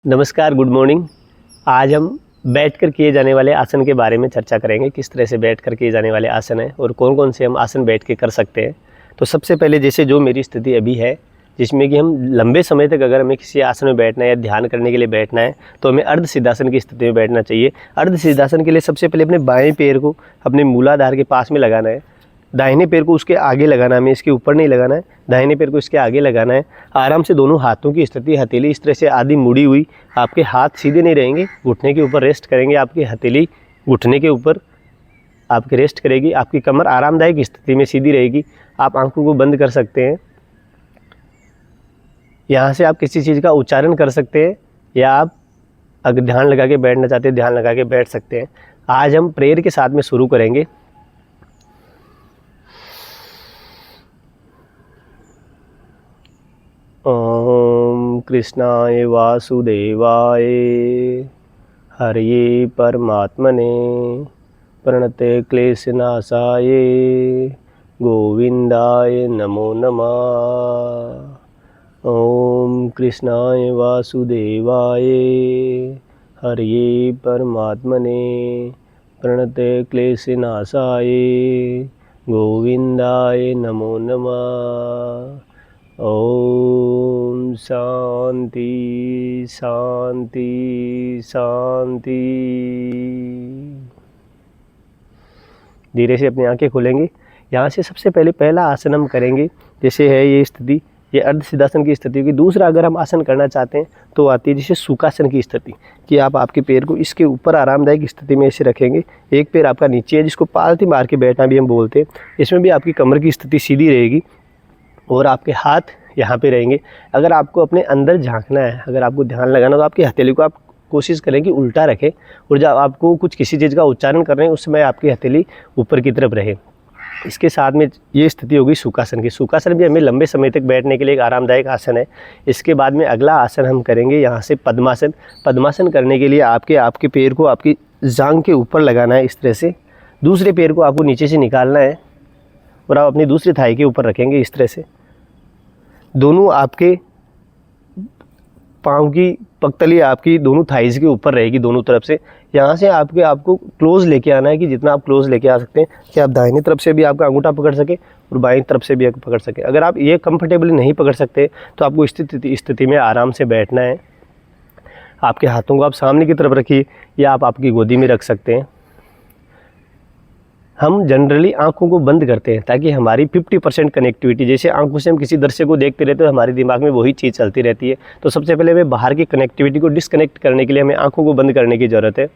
नमस्कार, good morning. आज हम बैठकर किए जाने वाले आसन के बारे में चर्चा करेंगे। किस तरह से बैठकर किए जाने वाले आसन हैं और कौन कौन से हम आसन बैठ के कर सकते हैं। तो सबसे पहले जैसे जो मेरी स्थिति अभी है, जिसमें कि हम लंबे समय तक अगर हमें किसी आसन में बैठना है या ध्यान करने के लिए बैठना है तो हमें अर्ध सिद्धासन की स्थिति में बैठना चाहिए। अर्ध सिद्धासन के लिए सबसे पहले अपने बाएं पैर को अपने मूलाधार के पास में लगाना है। दाहिने पैर को उसके आगे लगाना है, हमें इसके ऊपर नहीं लगाना है। दाहिने पैर को इसके आगे लगाना है। आराम से दोनों हाथों की स्थिति, हथेली इस तरह से आधी मुड़ी हुई, आपके हाथ सीधे नहीं रहेंगे, घुटने के ऊपर रेस्ट करेंगे। आपकी हथेली घुटने के ऊपर आपकी रेस्ट करेगी। आपकी कमर आरामदायक स्थिति में सीधी रहेगी। आप आंखों को बंद कर सकते हैं। यहाँ से आप किसी चीज़ का उच्चारण कर सकते हैं या आप अगर ध्यान लगा के बैठना चाहते हैं ध्यान लगा के बैठ सकते हैं। आज हम प्रेयर के साथ में शुरू करेंगे। ओम कृष्णाय वासुदेवाय हरये परमात्मने प्रणते क्लेशनाशाय गोविंदाय नमो नमः। ओम कृष्णाय वासुदेवाय हरये परमात्मने प्रणते क्लेशनाशाय गोविंदाय नमो नमः। ओम शांति शांति शांति। धीरे से अपनी आंखें खोलेंगे। यहाँ से सबसे पहले पहला आसन हम करेंगे। जैसे है ये स्थिति, ये अर्ध सिद्धासन की स्थिति होगी। दूसरा अगर हम आसन करना चाहते हैं तो आती है जैसे सुखासन की स्थिति, कि आप आपके पैर को इसके ऊपर आरामदायक स्थिति में ऐसे रखेंगे। एक पैर आपका नीचे है, जिसको पालथी मार के बैठना भी हम बोलते हैं। इसमें भी आपकी कमर की स्थिति सीधी रहेगी और आपके हाथ यहाँ पे रहेंगे। अगर आपको अपने अंदर झांकना है, अगर आपको ध्यान लगाना, तो आपकी हथेली को आप कोशिश करें कि उल्टा रखें और जब आपको कुछ किसी चीज़ का उच्चारण कर रहे हैं उस समय आपकी हथेली ऊपर की तरफ रहे। इसके साथ में ये स्थिति होगी सुखासन की। सुखासन भी हमें लंबे समय तक बैठने के लिए एक आरामदायक आसन है। इसके बाद में अगला आसन हम करेंगे यहाँ से पद्मासन। पद्मासन करने के लिए आपके पैर को आपकी जांघ के ऊपर लगाना है इस तरह से। दूसरे पैर को आपको नीचे से निकालना है और आप अपनी दूसरी थाई के ऊपर रखेंगे इस तरह से। दोनों आपके पाँव की पगतली आपकी दोनों थाइज़ के ऊपर रहेगी दोनों तरफ से। यहाँ से आपको क्लोज लेके आना है कि जितना आप क्लोज लेके आ सकते हैं कि आप दाहिनी तरफ से भी आपका अंगूठा पकड़ सके और बाईं तरफ से भी पकड़ सके। अगर आप ये कंफर्टेबली नहीं पकड़ सकते तो आपको स्थिति में आराम से बैठना है। आपके हाथों को आप सामने की तरफ रखिए या आप आपकी गोदी में रख सकते हैं। हम जनरली आंखों को बंद करते हैं ताकि हमारी 50% कनेक्टिविटी, जैसे आंखों से हम किसी दृश्य को देखते रहते हैं हमारे दिमाग में वही चीज़ चलती रहती है। तो सबसे पहले हमें बाहर की कनेक्टिविटी को डिस्कनेक्ट करने के लिए हमें आंखों को बंद करने की ज़रूरत है।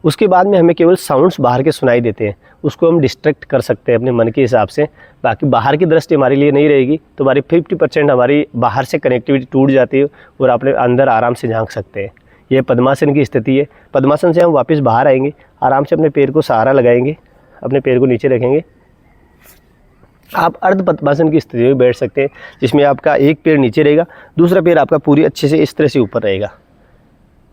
उसके बाद में हमें केवल साउंड्स बाहर के सुनाई देते हैं, उसको हम डिस्ट्रैक्ट कर सकते हैं अपने मन के हिसाब से। बाकी बाहर की दृष्टि हमारे लिए नहीं रहेगी तो हमारी 50% हमारी बाहर से कनेक्टिविटी टूट जाती है और अपने अंदर आराम से झांक सकते हैं। ये पद्मासन की स्थिति है। पद्मासन से हम वापस बाहर आएंगे। आराम से अपने पैर को सहारा लगाएंगे, अपने पैर को नीचे रखेंगे। आप अर्ध पद्मासन की स्थिति में बैठ सकते हैं, जिसमें आपका एक पैर नीचे रहेगा, दूसरा पैर आपका पूरी अच्छे से इस तरह से ऊपर रहेगा।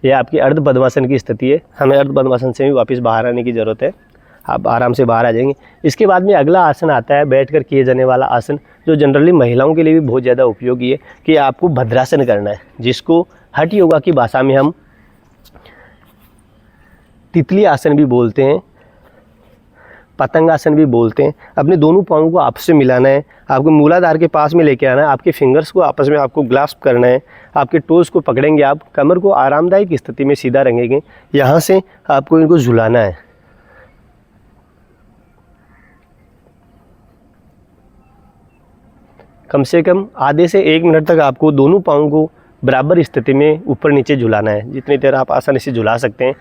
यह आपकी अर्ध पद्मासन की स्थिति है। हमें अर्ध पद्मासन से भी वापस बाहर आने की ज़रूरत है। आप आराम से बाहर आ जाएंगे। इसके बाद में अगला आसन आता है बैठकर किए जाने वाला आसन, जो जनरली महिलाओं के लिए भी बहुत ज़्यादा उपयोगी है, कि आपको भद्रासन करना है, जिसको हठ योगा की भाषा में हम तितली आसन भी बोलते हैं, पतंग आसन भी बोलते हैं। अपने दोनों पाँवों को आपस में मिलाना है, आपको मूलाधार के पास में लेके आना है, आपके फिंगर्स को आपस में आपको ग्रास्प करना है, आपके टोज़ को पकड़ेंगे, आप कमर को आरामदायक स्थिति में सीधा रखेंगे। यहाँ से आपको इनको झुलाना है। कम से कम आधे से 1 मिनट तक आपको दोनों पाँवों को बराबर स्थिति में ऊपर नीचे झुलाना है, जितनी देर आप आसानी से झुला सकते हैं।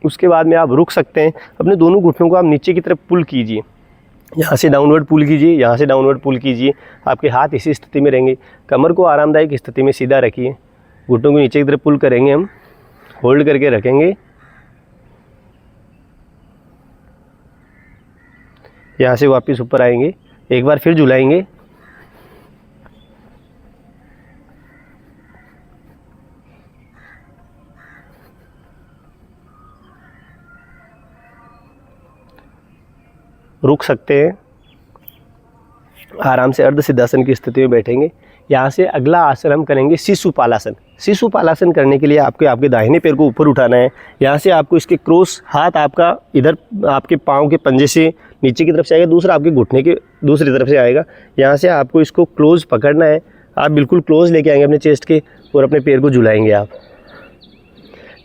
उसके बाद में आप रुक सकते हैं। अपने दोनों घुटनों को आप नीचे की तरफ पुल कीजिए, यहाँ से डाउनवर्ड पुल कीजिए, यहाँ से डाउनवर्ड पुल कीजिए। आपके हाथ इसी स्थिति में रहेंगे। कमर को आरामदायक स्थिति में सीधा रखिए, घुटनों को नीचे की तरफ पुल करेंगे, हम होल्ड करके रखेंगे। यहाँ से वापस ऊपर आएंगे, एक बार फिर झुलाएंगे। रुक सकते हैं, आराम से अर्ध सिद्धासन की स्थिति में बैठेंगे। यहाँ से अगला आसन हम करेंगे शिशुपालासन। शिशु पालासन करने के लिए आपके दाहिने पैर को ऊपर उठाना है। यहाँ से आपको इसके क्रॉस हाथ आपका इधर आपके पाँव के पंजे से नीचे की तरफ से आएगा, दूसरा आपके घुटने के दूसरी तरफ से आएगा। यहाँ से आपको इसको क्लोज पकड़ना है। आप बिल्कुल क्लोज लेके आएंगे अपने चेस्ट के और अपने पैर को झुलाएंगे आप।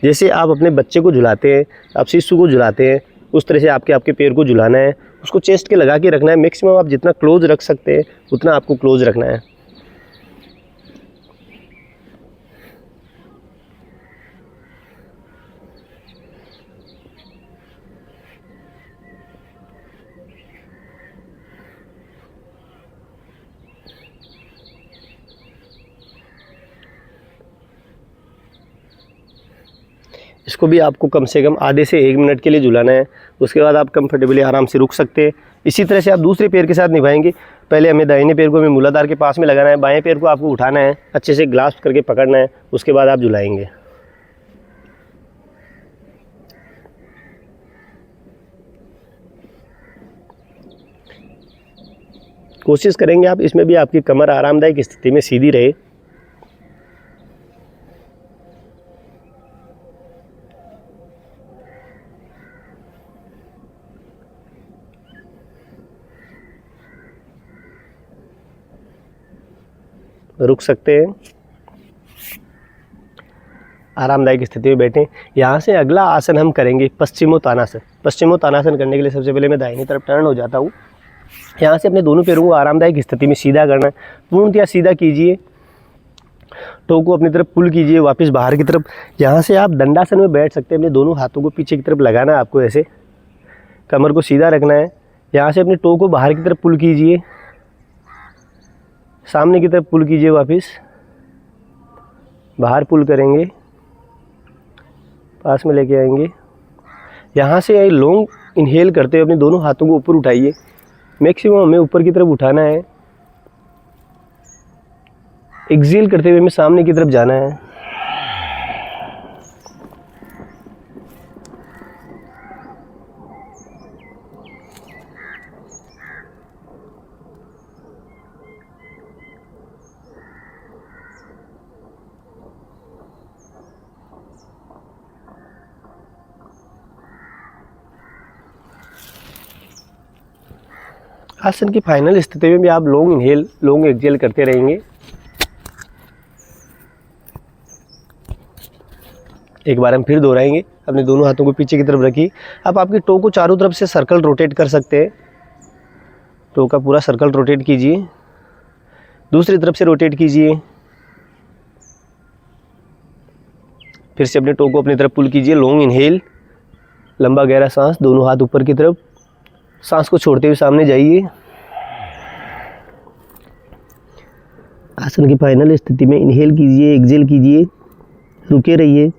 जैसे आप अपने बच्चे को झुलाते हैं, आप शिशु को झुलाते हैं, उस तरह से आपके पैर को झुलाना है। उसको चेस्ट के लगा के रखना है। मैक्सिमम आप जितना क्लोज रख सकते हैं उतना आपको क्लोज रखना है। इसको भी आपको कम से कम आधे से 1 मिनट के लिए झुलाना है। उसके बाद आप कंफर्टेबली आराम से रुक सकते हैं। इसी तरह से आप दूसरे पैर के साथ निभाएंगे। पहले हमें दाहिने पैर को हमें मूलाधार के पास में लगाना है, बाएं पैर को आपको उठाना है, अच्छे से ग्लास्प करके पकड़ना है, उसके बाद आप झुलाएंगे। कोशिश करेंगे आप इसमें भी आपकी कमर आरामदायक स्थिति में सीधी रहे। रुक सकते हैं, आरामदायक स्थिति में बैठें। यहाँ से अगला आसन हम करेंगे पश्चिमोत्तानासन। पश्चिमोत्तानासन करने के लिए सबसे पहले मैं दाहिनी तरफ टर्न हो जाता हूँ। यहाँ से अपने दोनों पैरों को आरामदायक स्थिति में सीधा करना है। पूर्णतया सीधा कीजिए, टो को अपनी तरफ पुल कीजिए वापस बाहर की तरफ। यहाँ से आप दंडासन में बैठ सकते हैं। अपने दोनों हाथों को पीछे की तरफ लगाना है आपको, ऐसे कमर को सीधा रखना है। यहाँ से अपने टो को बाहर की तरफ पुल कीजिए, सामने की तरफ पुल कीजिए, वापस बाहर पुल करेंगे, पास में लेके आएंगे। यहाँ से लॉन्ग इनहेल करते हुए अपने दोनों हाथों को ऊपर उठाइए। मैक्सिमम हमें ऊपर की तरफ उठाना है। एक्सहेल करते हुए हमें सामने की तरफ जाना है। आसन की फाइनल स्थिति में भी आप लॉन्ग इनहेल लॉन्ग एक्सहेल करते रहेंगे। एक बार हम फिर दोहराएंगे। अपने दोनों हाथों को पीछे की तरफ रखिए। अब आपके टो को चारों तरफ से सर्कल रोटेट कर सकते हैं। टो का पूरा सर्कल रोटेट कीजिए, दूसरी तरफ से रोटेट कीजिए। फिर से अपने टो को अपनी तरफ पुल कीजिए। लॉन्ग इनहेल, लंबा गहरा सांस, दोनों हाथ ऊपर की तरफ, सांस को छोड़ते हुए सामने जाइए। आसन की फाइनल स्थिति में इनहेल कीजिए, एक्सहेल कीजिए, रुके रहिए।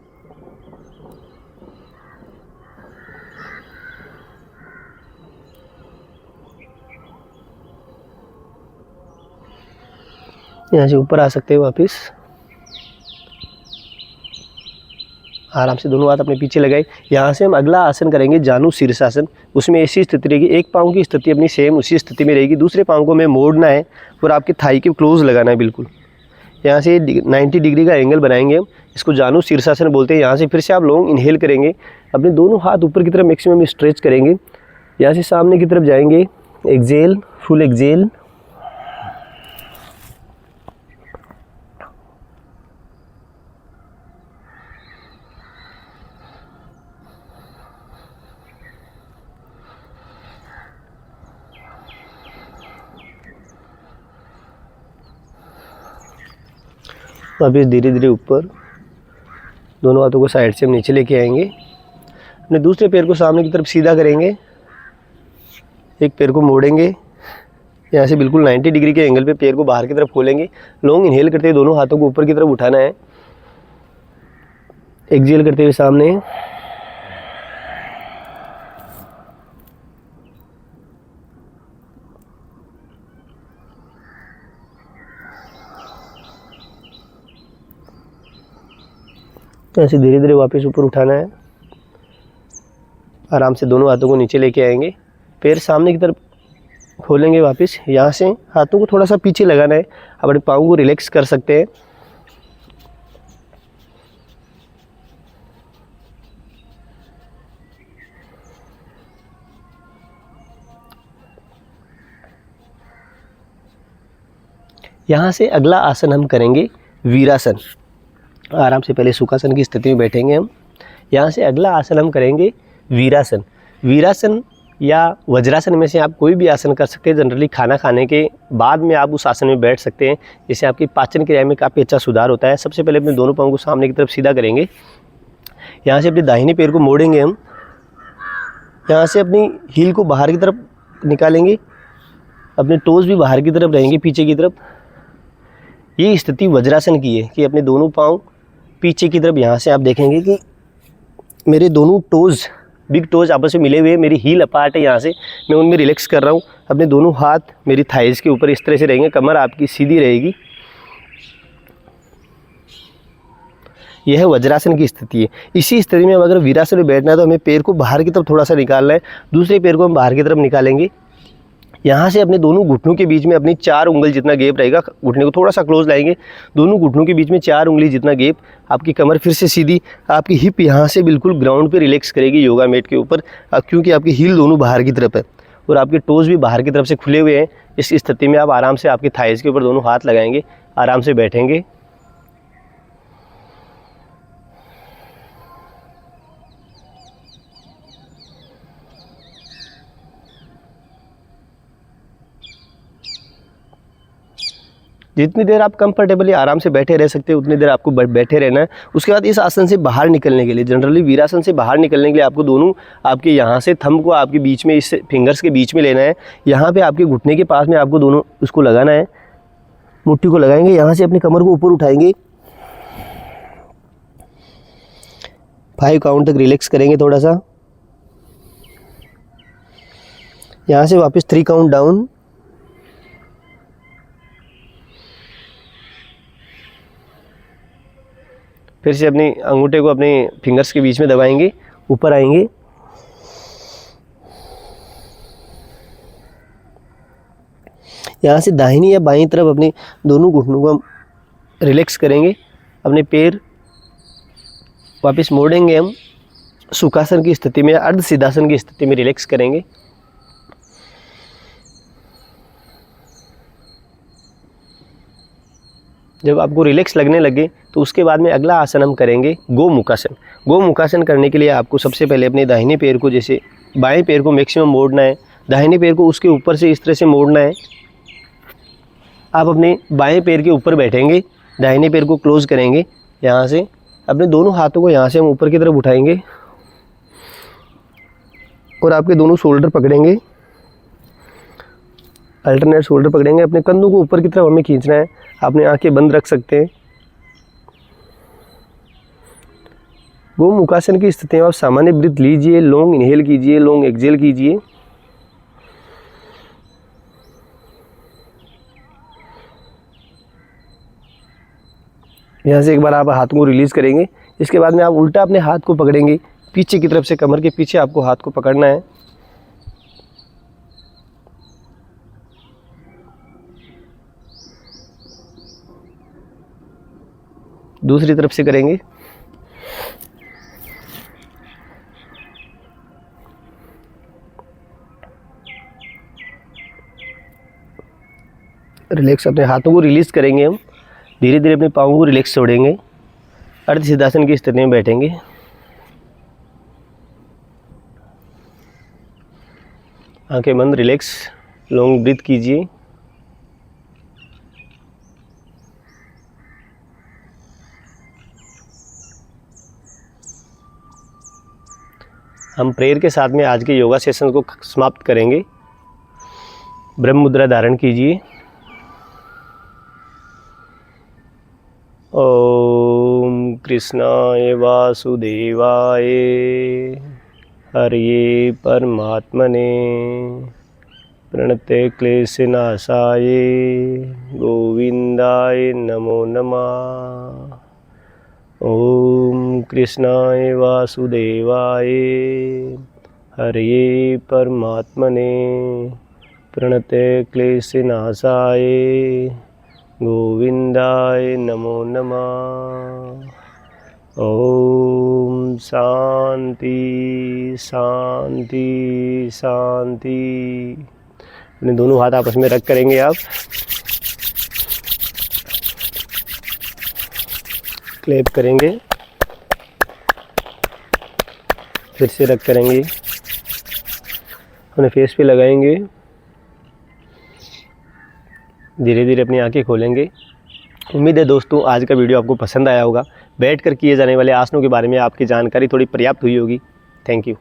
यहाँ से ऊपर आ सकते हैं वापस। आराम से दोनों हाथ अपने पीछे लगाए। यहाँ से हम अगला आसन करेंगे जानु शीर्षासन। उसमें ऐसी स्थिति रहेगी, एक पाँव की स्थिति अपनी सेम उसी स्थिति में रहेगी, दूसरे पाँव को हमें मोड़ना है और आपके थाई के क्लोज लगाना है बिल्कुल। यहाँ से 90 डिग्री का एंगल बनाएंगे हम, इसको जानु शीर्षासन बोलते हैं। यहाँ से फिर से आप लॉन्ग इनहेल करेंगे, अपने दोनों हाथ ऊपर की तरफ मैक्सिमम स्ट्रेच करेंगे। यहाँ से सामने की तरफ जाएंगे, एक्सहेल, फुल एक्सहेल, वापस धीरे धीरे ऊपर। दोनों हाथों को साइड से हम नीचे लेके आएंगे। अपने दूसरे पैर को सामने की तरफ सीधा करेंगे, एक पैर को मोड़ेंगे। यहाँ से बिल्कुल 90 डिग्री के एंगल पे पैर को बाहर की तरफ खोलेंगे। लॉन्ग इनहेल करते हुए दोनों हाथों को ऊपर की तरफ उठाना है, एक्सहेल करते हुए सामने। ऐसे धीरे धीरे वापस ऊपर उठाना है। आराम से दोनों हाथों को नीचे लेके आएंगे, पैर सामने की तरफ खोलेंगे वापस। यहाँ से हाथों को थोड़ा सा पीछे लगाना है। अपने पाँव को रिलैक्स कर सकते हैं। यहाँ से अपने दोनों हाथों को ऊपर की तरफ उठाना है, एक्सहेल करते हुए सामने। यहाँ से धीरे धीरे वापस ऊपर उठाना है। आराम से दोनों हाथों को नीचे लेके आएंगे, पैर सामने की तरफ खोलेंगे वापस। यहाँ से हाथों को थोड़ा सा पीछे लगाना है। अपने पाँव को रिलैक्स कर सकते हैं। यहाँ से अगला आसन हम करेंगे वीरासन। आराम से पहले सुखासन की स्थिति में बैठेंगे हम। यहाँ से अगला आसन हम करेंगे वीरासन। वीरासन या वज्रासन में से आप कोई भी आसन कर सकते हैं। जनरली खाना खाने के बाद में आप उस आसन में बैठ सकते हैं, जिससे आपकी पाचन क्रिया में काफ़ी अच्छा सुधार होता है। सबसे पहले अपने दोनों पाँव को सामने की तरफ सीधा करेंगे। यहाँ से अपने दाहिने पैर को मोड़ेंगे हम। यहाँ से अपनी हील को बाहर की तरफ निकालेंगे, अपने टोज़ भी बाहर की तरफ रहेंगे, पीछे की तरफ। ये स्थिति वज्रासन की है कि अपने दोनों पाँव पीछे की तरफ। यहाँ से आप देखेंगे कि मेरे दोनों टोज़, बिग टोज़ आपस में मिले हुए, मेरी हील अपार्ट है। यहाँ से मैं उनमें रिलैक्स कर रहा हूँ। अपने दोनों हाथ मेरी थाइज़ के ऊपर इस तरह से रहेंगे, कमर आपकी सीधी रहेगी। यह है वज्रासन की स्थिति है। इसी स्थिति में अगर वीरासन में बैठना है तो हमें पैर को बाहर की तरफ थोड़ा सा निकालना है। दूसरे पैर को हम बाहर की तरफ निकालेंगे। यहाँ से अपने दोनों घुटनों के बीच में अपनी 4 उंगल जितना गैप रहेगा। घुटने को थोड़ा सा क्लोज लाएंगे, दोनों घुटनों के बीच में 4 उंगली जितना गैप। आपकी कमर फिर से सीधी, आपकी हिप यहाँ से बिल्कुल ग्राउंड पे रिलैक्स करेगी योगा मैट के ऊपर, क्योंकि आपकी हील दोनों बाहर की तरफ है और आपके टोज़ भी बाहर की तरफ से खुले हुए हैं। इस स्थिति में आप आराम से आपके थाइज़ के ऊपर दोनों हाथ लगाएंगे, आराम से बैठेंगे। जितनी देर आप कंफर्टेबली आराम से बैठे रह सकते हैं उतनी देर आपको बैठे रहना है। उसके बाद इस आसन से बाहर निकलने के लिए, जनरली वीरासन से बाहर निकलने के लिए आपको दोनों आपके यहाँ से थंब को आपके बीच में, इस फिंगर्स के बीच में लेना है। यहाँ पे आपके घुटने के पास में आपको दोनों उसको लगाना है, मुट्ठी को लगाएंगे। यहाँ से अपनी कमर को ऊपर उठाएंगे, 5 काउंट तक रिलैक्स करेंगे थोड़ा सा। यहाँ से वापस 3 काउंट डाउन। फिर से अपनी अंगूठे को अपने फिंगर्स के बीच में दबाएंगे, ऊपर आएंगे। यहाँ से दाहिनी या बाईं तरफ अपने दोनों घुटनों को हम रिलैक्स करेंगे। अपने पैर वापस मोड़ेंगे हम, सुखासन की स्थिति में, अर्ध सिद्धासन की स्थिति में रिलैक्स करेंगे। जब आपको रिलैक्स लगने लगे तो उसके बाद में अगला आसन हम करेंगे गोमुखासन। गोमुखासन करने के लिए आपको सबसे पहले अपने दाहिने पैर को, जैसे बाएं पैर को मैक्सिमम मोड़ना है, दाहिने पैर को उसके ऊपर से इस तरह से मोड़ना है। आप अपने बाएं पैर के ऊपर बैठेंगे, दाहिने पैर को क्लोज करेंगे। यहाँ से अपने दोनों हाथों को यहाँ से हम ऊपर की तरफ उठाएंगे और आपके दोनों शोल्डर पकड़ेंगे, अल्टरनेट शोल्डर पकड़ेंगे। अपने कंधों को ऊपर की तरफ हमें खींचना है। अपने आंखें बंद रख सकते हैं। गोमुखासन की स्थिति में आप सामान्य ब्रीथ लीजिए, लॉन्ग इनहेल कीजिए, लॉन्ग एक्सहेल कीजिए। यहाँ से एक बार आप हाथ को रिलीज करेंगे। इसके बाद में आप उल्टा अपने हाथ को पकड़ेंगे, पीछे की तरफ से कमर के पीछे आपको हाथ को पकड़ना है। दूसरी तरफ से करेंगे। रिलैक्स, अपने हाथों को रिलीज करेंगे हम। धीरे धीरे अपने पाँव को रिलैक्स छोड़ेंगे। अर्ध सिद्धासन की स्थिति में बैठेंगे। आंखें बंद, रिलैक्स, लॉन्ग ब्रीथ कीजिए। हम प्रेयर के साथ में आज के योगा सेशन को समाप्त करेंगे। ब्रह्म मुद्रा धारण कीजिए। ओम कृष्णाय वासुदेवाय हरे परमात्मने प्रणते क्लेशनाशाय गोविंदाय नमो नमः। ओम कृष्णाय वासुदेवाय हरे परमात्मने प्रणते क्लेशनाशाय गोविंदाय नमो नमः। ओम शांति शांति शांति। अपने दोनों हाथ आपस में रख करेंगे आप। क्लैप करेंगे, फिर से रख करेंगे, अपने फेस पे लगाएंगे, धीरे धीरे अपनी आंखें खोलेंगे। उम्मीद है दोस्तों आज का वीडियो आपको पसंद आया होगा। बैठकर किए जाने वाले आसनों के बारे में आपकी जानकारी थोड़ी पर्याप्त हुई होगी। Thank you.